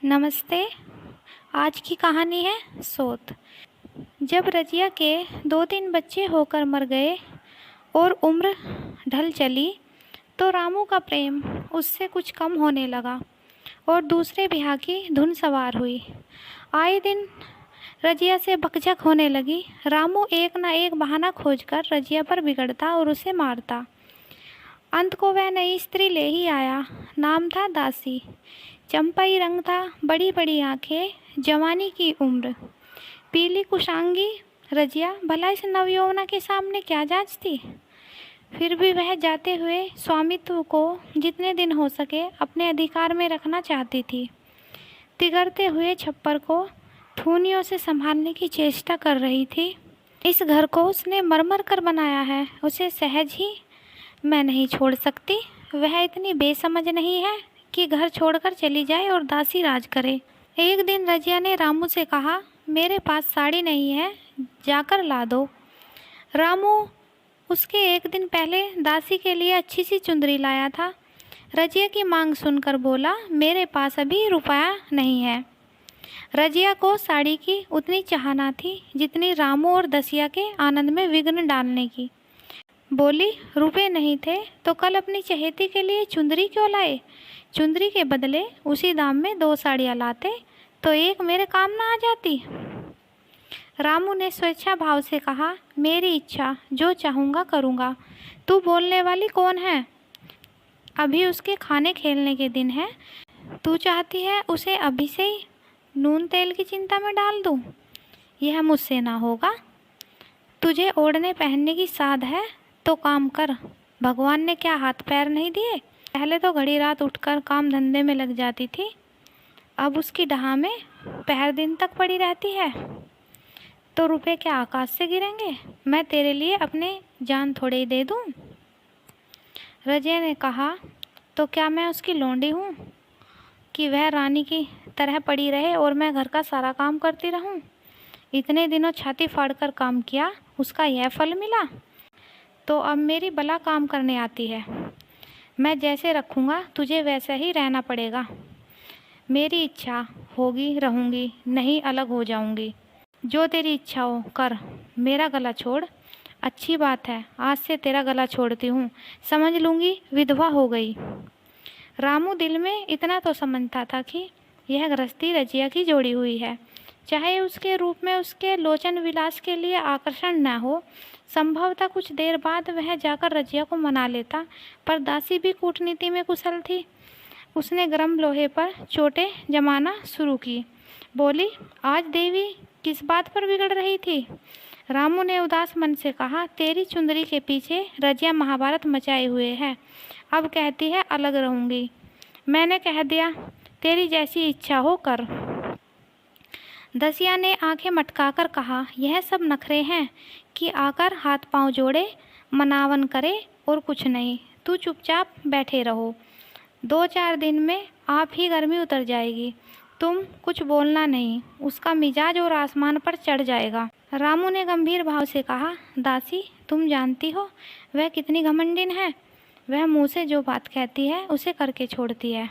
नमस्ते। आज की कहानी है सोत। जब रजिया के 2-3 बच्चे होकर मर गए और उम्र ढल चली तो रामू का प्रेम उससे कुछ कम होने लगा और दूसरे ब्याह की धुन सवार हुई। आए दिन रजिया से बकझक होने लगी। रामू एक न एक बहाना खोजकर रजिया पर बिगड़ता और उसे मारता। अंत को वह नई स्त्री ले ही आया। नाम था दासी। चंपाई रंग था, बड़ी बड़ी आंखें, जवानी की उम्र। पीली कुशांगी रजिया भला इस नवयौवना के सामने क्या जांचती। फिर भी वह जाते हुए स्वामित्व को जितने दिन हो सके अपने अधिकार में रखना चाहती थी। तिगरते हुए छप्पर को थूनियों से संभालने की चेष्टा कर रही थी। इस घर को उसने मरमर कर बनाया है, उसे सहज ही मैं नहीं छोड़ सकती। वह इतनी बेसमझ नहीं है कि घर छोड़कर चली जाए और दासी राज करे। एक दिन रजिया ने रामू से कहा, मेरे पास साड़ी नहीं है, जाकर ला दो। रामू उसके एक दिन पहले दासी के लिए अच्छी सी चुंदरी लाया था। रजिया की मांग सुनकर बोला, मेरे पास अभी रुपया नहीं है। रजिया को साड़ी की उतनी चाहना थी जितनी रामू और दसिया के आनंद में विघ्न डालने की। बोली, रुपए नहीं थे तो कल अपनी चहेती के लिए चुंदरी क्यों लाए। चुंदरी के बदले उसी दाम में 2 साड़ियाँ लाते तो एक मेरे काम ना आ जाती। रामू ने स्वेच्छा भाव से कहा, मेरी इच्छा, जो चाहूँगा करूँगा। तू बोलने वाली कौन है। अभी उसके खाने खेलने के दिन है। तू चाहती है उसे अभी से ही नून तेल की चिंता में डाल दूँ। यह मुझसे ना होगा। तुझे ओढ़ने पहनने की साध है तो काम कर। भगवान ने क्या हाथ पैर नहीं दिए। पहले तो घड़ी रात उठकर काम धंधे में लग जाती थी, अब उसकी डहा में पहर दिन तक पड़ी रहती है। तो रुपए क्या आकाश से गिरेंगे। मैं तेरे लिए अपने जान थोड़े ही दे दूं। रजिया ने कहा, तो क्या मैं उसकी लौंडी हूँ कि वह रानी की तरह पड़ी रहे और मैं घर का सारा काम करती रहूं। इतने दिनों छाती फाड़कर काम किया, उसका यह फल मिला। तो अब मेरी भला काम करने आती है। मैं जैसे रखूँगा तुझे वैसे ही रहना पड़ेगा। मेरी इच्छा होगी रहूँगी, नहीं अलग हो जाऊँगी। जो तेरी इच्छा हो कर। मेरा गला छोड़। अच्छी बात है, आज से तेरा गला छोड़ती हूँ। समझ लूँगी विधवा हो गई। रामू दिल में इतना तो समझता था कि यह गृहस्थी रजिया की जोड़ी हुई है। चाहे उसके रूप में उसके लोचन विलास के लिए आकर्षण न हो। संभवतः कुछ देर बाद वह जाकर रजिया को मना लेता, पर दासी भी कूटनीति में कुशल थी। उसने गरम लोहे पर चोटें जमाना शुरू की। बोली, आज देवी किस बात पर बिगड़ रही थी। रामू ने उदास मन से कहा, तेरी चुंदरी के पीछे रजिया महाभारत मचाए हुए है। अब कहती है अलग रहूँगी। मैंने कह दिया, तेरी जैसी इच्छा हो कर। दसिया ने आंखें मटकाकर कहा, यह सब नखरे हैं कि आकर हाथ पांव जोड़े, मनावन करे और कुछ नहीं। तू चुपचाप बैठे रहो। 2-4 दिन में आप ही गर्मी उतर जाएगी। तुम कुछ बोलना नहीं, उसका मिजाज और आसमान पर चढ़ जाएगा। रामू ने गंभीर भाव से कहा, दासी तुम जानती हो वह कितनी घमंडिन है। वह मुँह से जो बात कहती है उसे करके छोड़ती है।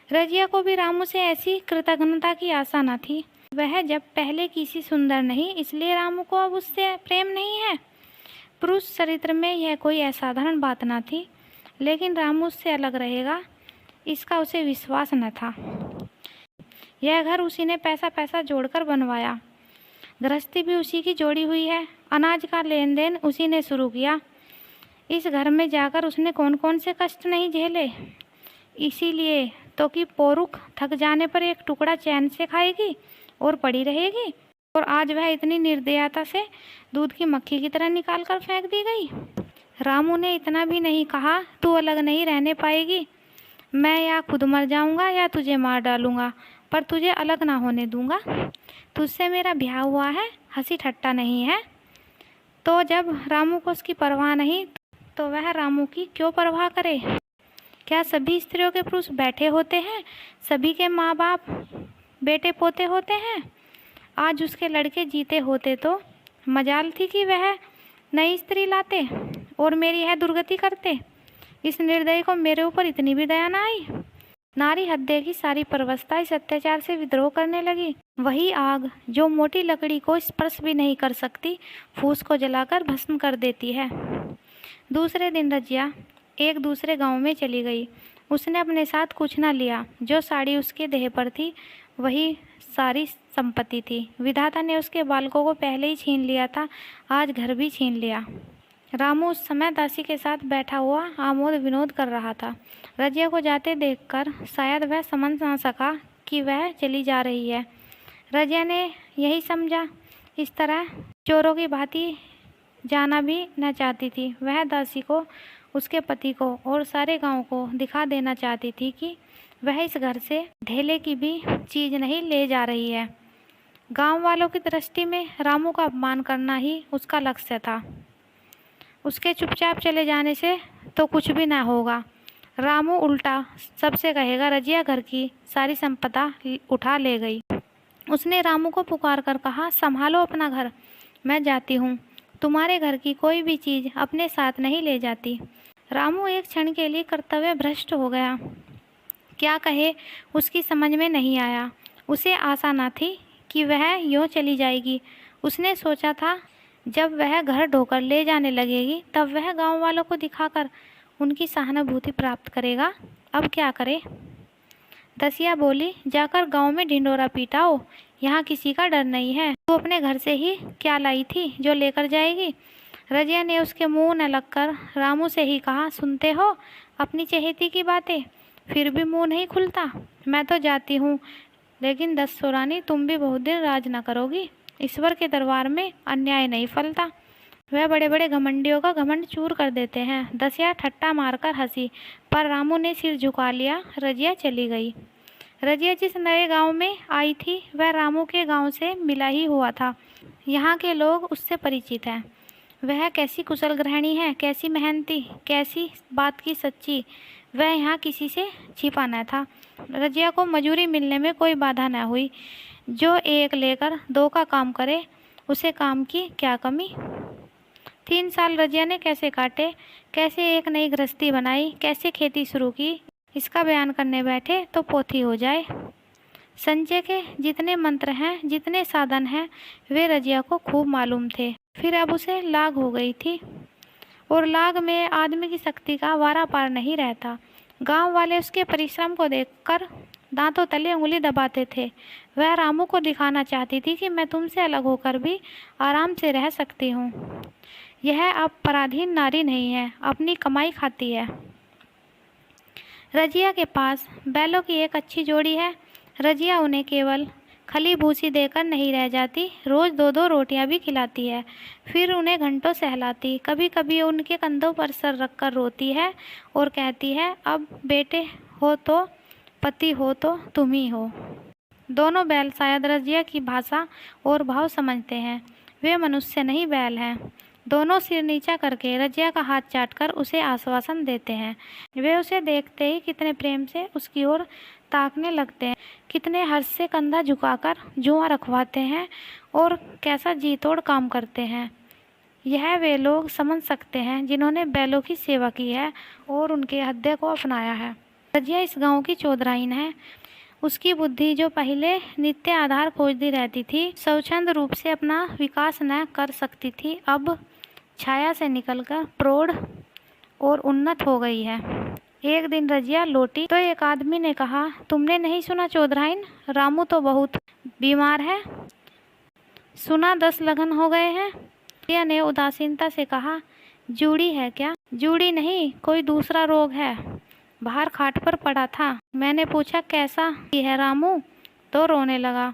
रजिया को भी रामू से ऐसी कृतज्ञता की आशा न थी। वह जब पहले किसी सुंदर नहीं, इसलिए रामू को अब उससे प्रेम नहीं है। पुरुष चरित्र में यह कोई असाधारण बात न थी, लेकिन रामू उससे अलग रहेगा इसका उसे विश्वास न था। यह घर उसी ने पैसा जोड़कर बनवाया। गृहस्थी भी उसी की जोड़ी हुई है। अनाज का लेन देन उसी ने शुरू किया। इस घर में जाकर उसने कौन कौन से कष्ट नहीं झेले। इसीलिए तो कि पोरुख थक जाने पर एक टुकड़ा चैन से खाएगी और पड़ी रहेगी, और आज वह इतनी निर्दयता से दूध की मक्खी की तरह निकाल कर फेंक दी गई। रामू ने इतना भी नहीं कहा, तू अलग नहीं रहने पाएगी। मैं या खुद मर जाऊंगा या तुझे मार डालूंगा, पर तुझे अलग ना होने दूंगा। तुझसे मेरा ब्याह हुआ है, हंसी ठट्टा नहीं है। तो जब रामू को उसकी परवाह नहीं, तो वह रामू की क्यों परवाह करे। क्या सभी स्त्रियों के पुरुष बैठे होते हैं। सभी के माँ बाप बेटे पोते होते हैं। आज उसके लड़के जीते होते तो मजाल थी कि वह नई स्त्री लाते और मेरी यह दुर्गति करते। इस निर्दयी को मेरे ऊपर इतनी भी दया न आई। नारी हत्या की सारी परवस्था इस अत्याचार से विद्रोह करने लगी। वही आग जो मोटी लकड़ी को स्पर्श भी नहीं कर सकती, फूस को जलाकर भस्म कर देती है। दूसरे दिन रजिया एक दूसरे गांव में चली गई। उसने अपने साथ कुछ न लिया। जो साड़ी उसके देह पर थी वही सारी संपत्ति थी। विधाता ने उसके बालकों को पहले ही छीन लिया था, आज घर भी छीन लिया। रामू उस समय दासी के साथ बैठा हुआ आमोद विनोद कर रहा था। रजिया को जाते देखकर शायद वह समझ ना सका कि वह चली जा रही है। रजिया ने यही समझा। इस तरह चोरों की भांति जाना भी न चाहती थी। वह दासी को, उसके पति को और सारे गांव को दिखा देना चाहती थी कि वह इस घर से ढेले की भी चीज़ नहीं ले जा रही है। गांव वालों की दृष्टि में रामू का अपमान करना ही उसका लक्ष्य था। उसके चुपचाप चले जाने से तो कुछ भी ना होगा। रामू उल्टा सबसे कहेगा रजिया घर की सारी संपदा उठा ले गई। उसने रामू को पुकार कर कहा, संभालो अपना घर, मैं जाती हूँ। तुम्हारे घर की कोई भी चीज़ अपने साथ नहीं ले जाती। रामू एक क्षण के लिए कर्तव्य भ्रष्ट हो गया। क्या कहे उसकी समझ में नहीं आया। उसे आशा न थी कि वह यूँ चली जाएगी। उसने सोचा था जब वह घर ढोकर ले जाने लगेगी तब वह गांव वालों को दिखाकर उनकी सहानुभूति प्राप्त करेगा। अब क्या करे। दसिया बोली, जाकर गांव में ढिंडोरा पीटाओ, यहाँ किसी का डर नहीं है। तू अपने घर से ही क्या लाई थी जो लेकर जाएगी। रजिया ने उसके मुंह न लगकर रामू से ही कहा, सुनते हो अपनी चहेती की बातें, फिर भी मुंह नहीं खुलता। मैं तो जाती हूँ, लेकिन दस्सो रानी तुम भी बहुत दिन राज न करोगी। ईश्वर के दरबार में अन्याय नहीं फलता। वह बड़े बड़े घमंडियों का घमंड चूर कर देते हैं। दसिया ठट्टा मारकर हंसी, पर रामू ने सिर झुका लिया। रजिया चली गई। रजिया जिस नए गांव में आई थी वह रामू के गांव से मिला ही हुआ था। यहाँ के लोग उससे परिचित हैं। वह कैसी कुशल गृहिणी है, कैसी मेहनती, कैसी बात की सच्ची। वह यहाँ किसी से छिपा न था। रजिया को मजूरी मिलने में कोई बाधा न हुई। जो एक लेकर दो का काम करे उसे काम की क्या कमी। 3 साल रजिया ने कैसे काटे, कैसे एक नई गृहस्थी बनाई, कैसे खेती शुरू की, इसका बयान करने बैठे तो पोथी हो जाए। संचय के जितने मंत्र हैं, जितने साधन हैं, वे रजिया को खूब मालूम थे। फिर अब उसे लाग हो गई थी, और लाग में आदमी की शक्ति का वारा पार नहीं रहता। गांव वाले उसके परिश्रम को देखकर दांतों तले उंगली दबाते थे। वह रामू को दिखाना चाहती थी कि मैं तुमसे अलग होकर भी आराम से रह सकती हूँ। यह अब पराधीन नारी नहीं है, अपनी कमाई खाती है। रजिया के पास बैलों की एक अच्छी जोड़ी है। रजिया उन्हें केवल खली भूसी देकर नहीं रह जाती, रोज़ 2-2 रोटियां भी खिलाती है। फिर उन्हें घंटों सहलाती। कभी कभी उनके कंधों पर सर रखकर रोती है और कहती है, अब बेटे हो तो पति हो तो तुम ही हो। दोनों बैल शायद रजिया की भाषा और भाव समझते हैं। वे मनुष्य नहीं, बैल हैं। दोनों सिर नीचा करके रजिया का हाथ चाटकर उसे आश्वासन देते हैं। वे उसे देखते ही कितने प्रेम से उसकी ओर ताकने लगते हैं, कितने हर्ष से कंधा झुकाकर जुआ रखवाते हैं और कैसा जी तोड़ काम करते हैं। यह वे लोग समझ सकते हैं जिन्होंने बैलों की सेवा की है और उनके हृदय को अपनाया है। रजिया इस गांव की चौधराइन है। उसकी बुद्धि जो पहले नित्य आधार खोजती रहती थी, स्वच्छंद रूप से अपना विकास न कर सकती थी, अब छाया से निकलकर प्रौढ़ और उन्नत हो गई है। एक दिन रजिया लौटी तो एक आदमी ने कहा, तुमने नहीं सुना चौधराइन, रामू तो बहुत बीमार है। सुना 10 लगन हो गए हैं। रजिया ने उदासीनता से कहा, जूड़ी है क्या। जूड़ी नहीं, कोई दूसरा रोग है। बाहर खाट पर पड़ा था। मैंने पूछा कैसा है रामू, तो रोने लगा।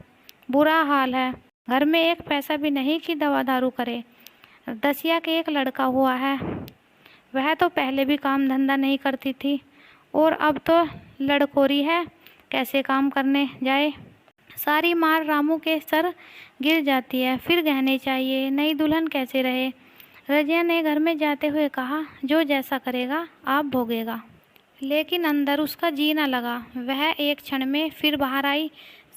बुरा हाल है, घर में एक पैसा भी नहीं कि दवा दारू करे। दसिया के एक लड़का हुआ है। वह तो पहले भी काम धंधा नहीं करती थी और अब तो लड़कोरी है, कैसे काम करने जाए। सारी मार रामू के सर गिर जाती है। फिर गहने चाहिए, नई दुल्हन कैसे रहे। रजिया ने घर में जाते हुए कहा, जो जैसा करेगा आप भोगेगा। लेकिन अंदर उसका जी न लगा। वह एक क्षण में फिर बाहर आई।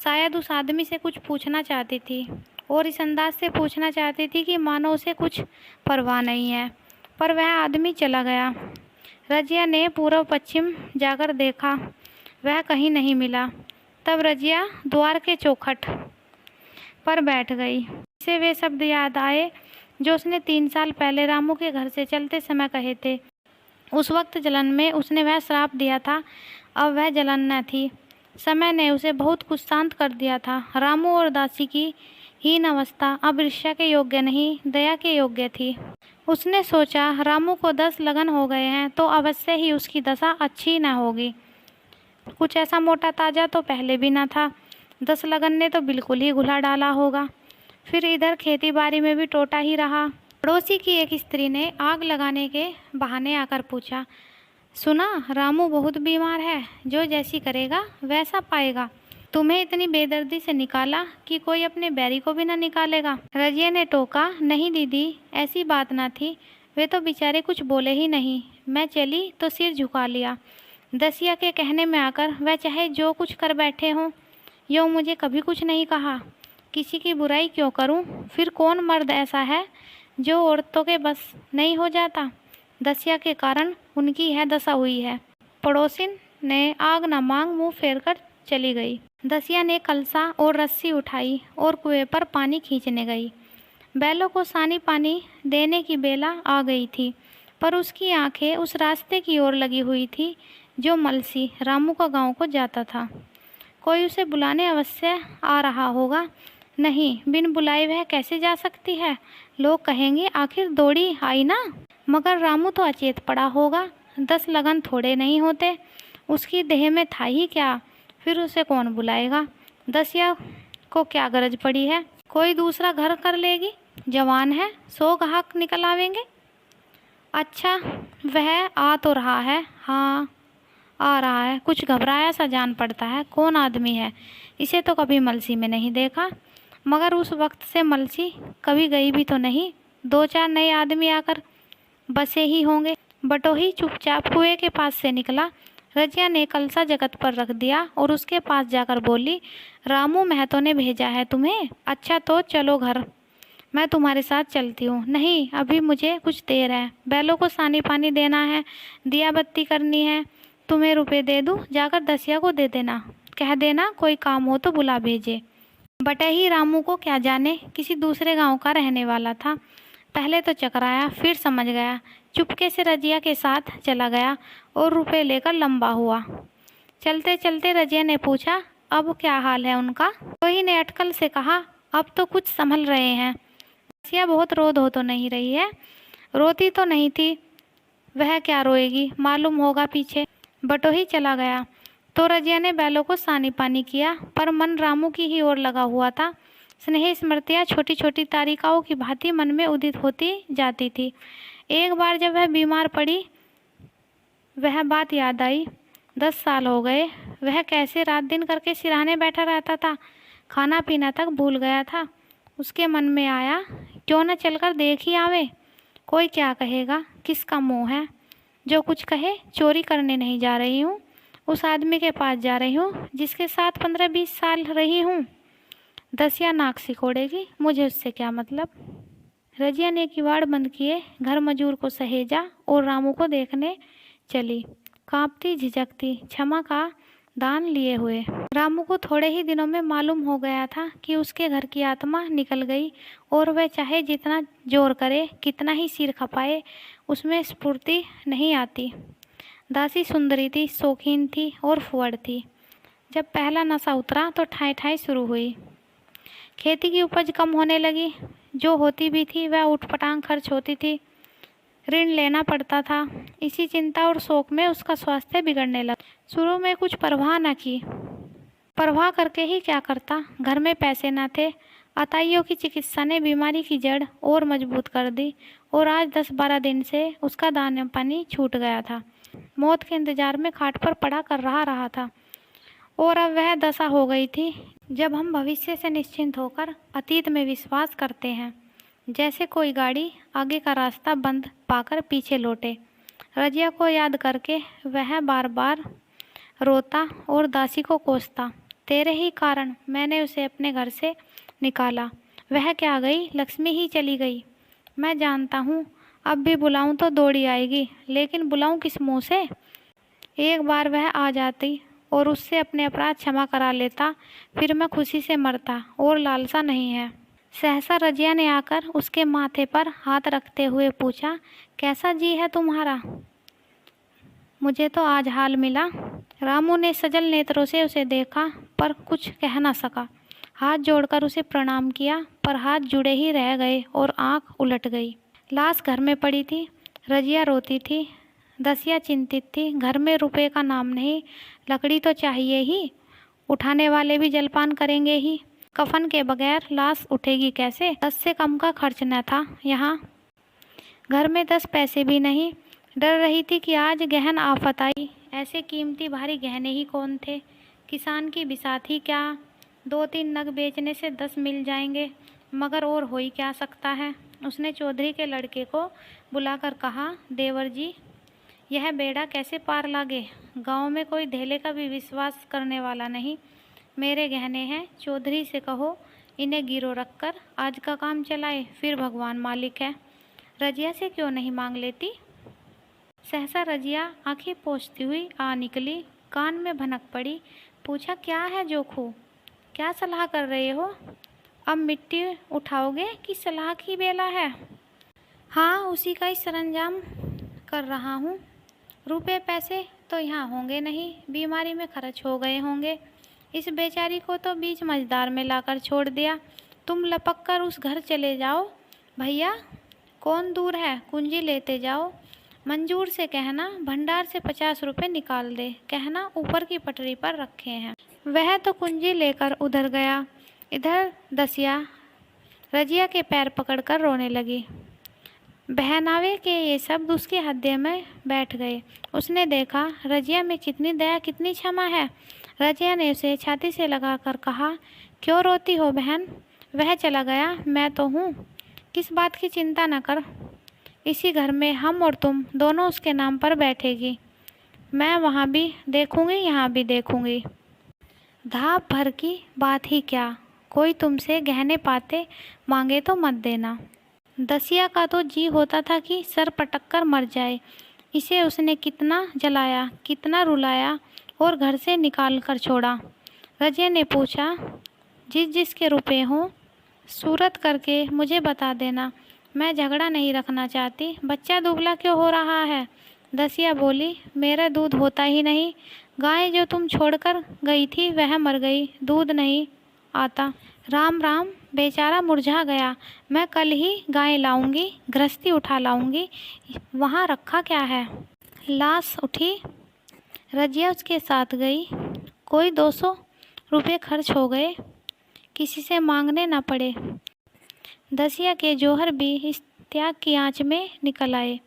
शायद उस आदमी से कुछ पूछना चाहती थी और इस अंदाज से पूछना चाहती थी कि मानो उसे कुछ परवाह नहीं है, पर वह आदमी चला गया। रजिया ने पूर्व पश्चिम जाकर देखा। वह कहीं नहीं मिला। तब रजिया द्वार के चौखट पर बैठ गई। उसे वे शब्द याद आए जो उसने 3 साल पहले रामू के घर से चलते समय कहे थे। उस वक्त जलन में उसने वह श्राप दिया था, अब वह जलन न थी। समय ने उसे बहुत कुछ शांत कर दिया था। रामू और दासी की हीन अवस्था अब ईर्ष्या के योग्य नहीं, दया के योग्य थी। उसने सोचा, रामू को 10 लगन हो गए हैं तो अवश्य ही उसकी दशा अच्छी न होगी। कुछ ऐसा मोटा ताजा तो पहले भी न था। 10 लगन ने तो बिल्कुल ही घुला डाला होगा। फिर इधर खेती बाड़ी में भी टोटा ही रहा। पड़ोसी की एक स्त्री ने आग लगाने के बहाने आकर पूछा, सुना रामू बहुत बीमार है, जो जैसी करेगा वैसा पाएगा। तुम्हें इतनी बेदर्दी से निकाला कि कोई अपने बैरी को भी न निकालेगा। रजिया ने टोका, नहीं दीदी, ऐसी बात ना थी, वे तो बेचारे कुछ बोले ही नहीं। मैं चली तो सिर झुका लिया। दसिया के कहने में आकर वह चाहे जो कुछ कर बैठे हों, यूँ मुझे कभी कुछ नहीं कहा। किसी की बुराई क्यों करूं? फिर कौन मर्द ऐसा है जो औरतों के बस नहीं हो जाता? दसिया के कारण उनकी यह दशा हुई है। पड़ोसिन ने आग न मांग मुंह फेर कर चली गई। दसिया ने कलसा और रस्सी उठाई और कुएं पर पानी खींचने गई। बैलों को सानी पानी देने की बेला आ गई थी, पर उसकी आंखें उस रास्ते की ओर लगी हुई थी जो मलसी रामू का गांव को जाता था। कोई उसे बुलाने अवश्य आ रहा होगा। नहीं, बिन बुलाए वह कैसे जा सकती है? लोग कहेंगे आखिर दौड़ी आई ना। मगर रामू तो अचेत पड़ा होगा। 10 लगन थोड़े नहीं होते, उसकी देह में था ही क्या? फिर उसे कौन बुलाएगा? दसिया को क्या गरज पड़ी है? कोई दूसरा घर कर लेगी, जवान है, 100 ग्राहक निकल आवेंगे। अच्छा, वह आ तो रहा है। हाँ, आ रहा है। कुछ घबराया सा जान पड़ता है। कौन आदमी है? इसे तो कभी मलसी में नहीं देखा। मगर उस वक्त से मलसी कभी गई भी तो नहीं। 2-4 नए आदमी आकर बसे ही होंगे। बटोही चुपचाप कुएं के पास से निकला। रजिया ने कलसा जगत पर रख दिया और उसके पास जाकर बोली, रामू महतो ने भेजा है तुम्हें? अच्छा तो चलो घर, मैं तुम्हारे साथ चलती हूँ। नहीं, अभी मुझे कुछ देर है। बैलों को सानी पानी देना है, दिया बत्ती करनी है। तुम्हें रुपए दे दूँ, जाकर दसिया को दे देना। कह देना कोई काम हो तो बुला भेजे। बटही रामू को क्या जाने, किसी दूसरे गांव का रहने वाला था। पहले तो चकराया, फिर समझ गया। चुपके से रजिया के साथ चला गया और रुपए लेकर लंबा हुआ। चलते चलते रजिया ने पूछा, अब क्या हाल है उनका? कोई ने अटकल से कहा, अब तो कुछ संभल रहे हैं। दसिया बहुत रोध हो तो नहीं रही है। रोती तो नहीं थी, वह क्या रोएगी, मालूम होगा पीछे। बटोही चला गया तो रजिया ने बैलों को सानी पानी किया, पर मन रामू की ही ओर लगा हुआ था। स्नेह स्मृतियाँ छोटी छोटी तारिकाओं की भांति मन में उदित होती जाती थी। एक बार जब वह बीमार पड़ी, वह बात याद आई। 10 साल हो गए, वह कैसे रात दिन करके सिरहाने बैठा रहता था, खाना पीना तक भूल गया था। उसके मन में आया, क्यों न चलकर देख ही आवे। कोई क्या कहेगा, किसका मुँह है। जो कुछ कहे, चोरी करने नहीं जा रही हूँ, उस आदमी के पास जा रही हूँ जिसके साथ 15-20 साल रही हूँ। दसिया नाक सिकोड़ेगी, मुझे उससे क्या मतलब। रजिया ने किवाड़ बंद किए, घर मजूर को सहेजा और रामू को देखने चली, कांपती झिझकती, क्षमा का दान लिए हुए। रामू को थोड़े ही दिनों में मालूम हो गया था कि उसके घर की आत्मा निकल गई और वह चाहे जितना जोर करे, कितना ही सिर खपाए, उसमें स्फूर्ति नहीं आती। दासी सुंदरी थी, शौकीन थी और फुअड़ थी। जब पहला नशा उतरा तो ठाई ठाई शुरू हुई। खेती की उपज कम होने लगी, जो होती भी थी वह उठपटांग खर्च होती थी। ऋण लेना पड़ता था। इसी चिंता और शोक में उसका स्वास्थ्य बिगड़ने लगा। शुरू में कुछ परवाह न की, परवाह करके ही क्या करता, घर में पैसे न थे। अताइयों की चिकित्सा ने बीमारी की जड़ और मजबूत कर दी और आज 10-12 दिन से उसका दाना पानी छूट गया था। मौत के इंतजार में खाट पर पड़ा कर रहा था और अब वह दशा हो गई थी जब हम भविष्य से निश्चिंत होकर अतीत में विश्वास करते हैं। जैसे कोई गाड़ी आगे का रास्ता बंद पाकर पीछे लौटे। रजिया को याद करके वह बार बार रोता और दासी को कोसता, तेरे ही कारण मैंने उसे अपने घर से निकाला। वह क्या गई, लक्ष्मी ही चली गई। मैं जानता हूँ अब भी बुलाऊं तो दौड़ी आएगी, लेकिन बुलाऊं किस मुँह से। एक बार वह आ जाती और उससे अपने अपराध क्षमा करा लेता, फिर मैं खुशी से मरता, और लालसा नहीं है। सहसा रजिया ने आकर उसके माथे पर हाथ रखते हुए पूछा, कैसा जी है तुम्हारा? मुझे तो आज हाल मिला। रामू ने सजल नेत्रों से उसे देखा पर कुछ कह न सका। हाथ जोड़कर उसे प्रणाम किया पर हाथ जुड़े ही रह गए और आंख उलट गई। लाश घर में पड़ी थी। रजिया रोती थी। दसिया चिंतित थी। घर में रुपए का नाम नहीं, लकड़ी तो चाहिए ही। उठाने वाले भी जलपान करेंगे ही। कफन के बगैर लाश उठेगी कैसे? 10 से कम का खर्च न था यहाँ। घर में 10 पैसे भी नहीं। डर रही थी कि आज गहन आफत आई। ऐसे कीमती भारी गहने ही कौन थे? किसान की बिसात ही क्या? 2-3 नग बेचने से 10 मिल जाएंगे, मगर और हो ही क्या सकता है? उसने चौधरी के लड़के को बुलाकर कहा, देवर जी, यह बेड़ा कैसे पार लागे? गांव में कोई धेले का भी विश्वास करने वाला नहीं। मेरे गहने हैं, चौधरी से कहो इन्हें गिरो रखकर आज का काम चलाए, फिर भगवान मालिक है। रजिया से क्यों नहीं मांग लेती? सहसा रजिया आंखें पोंछती हुई आ निकली, कान में भनक पड़ी। पूछा, क्या है जोखू? क्या सलाह कर रहे हो? अब मिट्टी उठाओगे कि सलाह की बेला है? हाँ, उसी का ही सरंजाम कर रहा हूँ। रुपए पैसे तो यहाँ होंगे नहीं, बीमारी में खर्च हो गए होंगे। इस बेचारी को तो बीच मझदार में लाकर छोड़ दिया। तुम लपक कर उस घर चले जाओ। भैया कौन दूर है, कुंजी लेते जाओ। मंजूर से कहना भंडार से 50 रुपये निकाल दे। कहना ऊपर की पटरी पर रखे हैं। वह तो कुंजी लेकर उधर गया। इधर दसिया रजिया के पैर पकड़कर रोने लगी। बहनावे के ये शब्द उसके हृदय में बैठ गए। उसने देखा रजिया में कितनी दया, कितनी क्षमा है। रजिया ने उसे छाती से लगाकर कहा, क्यों रोती हो बहन? वह चला गया, मैं तो हूँ। किस बात की चिंता न कर। इसी घर में हम और तुम दोनों उसके नाम पर बैठेगी। मैं वहाँ भी देखूँगी, यहाँ भी देखूँगी। धाप भर की बात ही क्या। कोई तुमसे गहने पाते मांगे तो मत देना। दसिया का तो जी होता था कि सर पटक कर मर जाए। इसे उसने कितना जलाया, कितना रुलाया और घर से निकाल कर छोड़ा। रजिया ने पूछा, जिसके रुपए हों सूरत करके मुझे बता देना। मैं झगड़ा नहीं रखना चाहती। बच्चा दुबला क्यों हो रहा है? दसिया बोली, मेरा दूध होता ही नहीं। गाय जो तुम छोड़कर गई थी वह मर गई, दूध नहीं आता। राम राम, बेचारा मुरझा गया। मैं कल ही गाय लाऊंगी, गृहस्थी उठा लाऊंगी। वहाँ रखा क्या है? लाश उठी। रजिया उसके साथ गई। कोई 200 रुपये खर्च हो गए, किसी से मांगने न पड़े। दसिया के जौहर भी इस त्याग की आंच में निकल आए।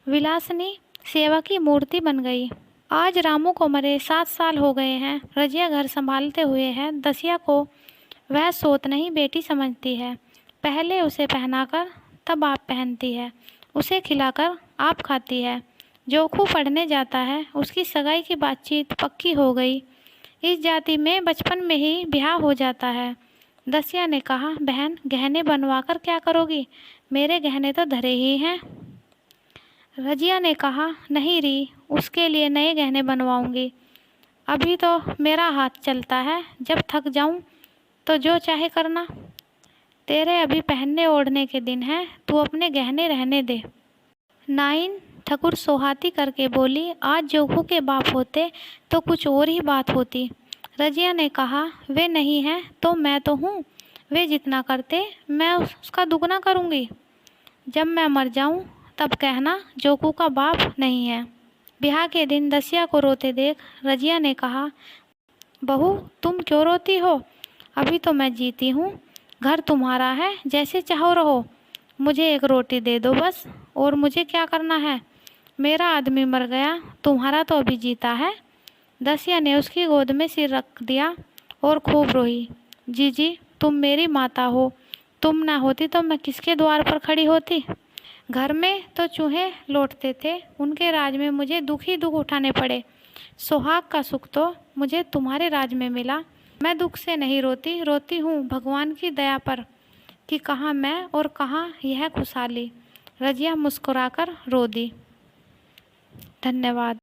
विलासनी सेवा की मूर्ति बन गई। आज रामू को मरे 7 साल हो गए हैं। रजिया घर संभालते हुए है। दसिया को वह सोत नहीं, बेटी समझती है। पहले उसे पहनाकर तब आप पहनती है, उसे खिलाकर आप खाती है। जोखू पढ़ने जाता है, उसकी सगाई की बातचीत पक्की हो गई। इस जाति में बचपन में ही ब्याह हो जाता है। दसिया ने कहा, बहन गहने बनवाकर क्या करोगी? मेरे गहने तो धरे ही हैं। रजिया ने कहा, नहीं री, उसके लिए नए गहने बनवाऊंगी। अभी तो मेरा हाथ चलता है, जब थक जाऊं तो जो चाहे करना। तेरे अभी पहनने ओढ़ने के दिन हैं, तू अपने गहने रहने दे। नाइन ठकुर सोहाती करके बोली, आज जोखू के बाप होते तो कुछ और ही बात होती। रजिया ने कहा, वे नहीं हैं तो मैं तो हूँ। वे जितना करते मैं उसका दुगना करूँगी। जब मैं मर जाऊँ तब कहना जोखू का बाप नहीं है। ब्याह के दिन दसिया को रोते देख रजिया ने कहा, बहू तुम क्यों रोती हो? अभी तो मैं जीती हूँ। घर तुम्हारा है, जैसे चाहो रहो। मुझे एक रोटी दे दो बस, और मुझे क्या करना है? मेरा आदमी मर गया, तुम्हारा तो अभी जीता है। दसिया ने उसकी गोद में सिर रख दिया और खूब रोई। जीजी तुम मेरी माता हो, तुम ना होती तो मैं किसके द्वार पर खड़ी होती? घर में तो चूहे लौटते थे, उनके राज में मुझे दुख ही दुख उठाने पड़े। सुहाग का सुख तो मुझे तुम्हारे राज में मिला। मैं दुख से नहीं रोती, रोती हूँ भगवान की दया पर कि कहाँ मैं और कहाँ यह खुशहाली। रजिया मुस्कुराकर रो दी। धन्यवाद।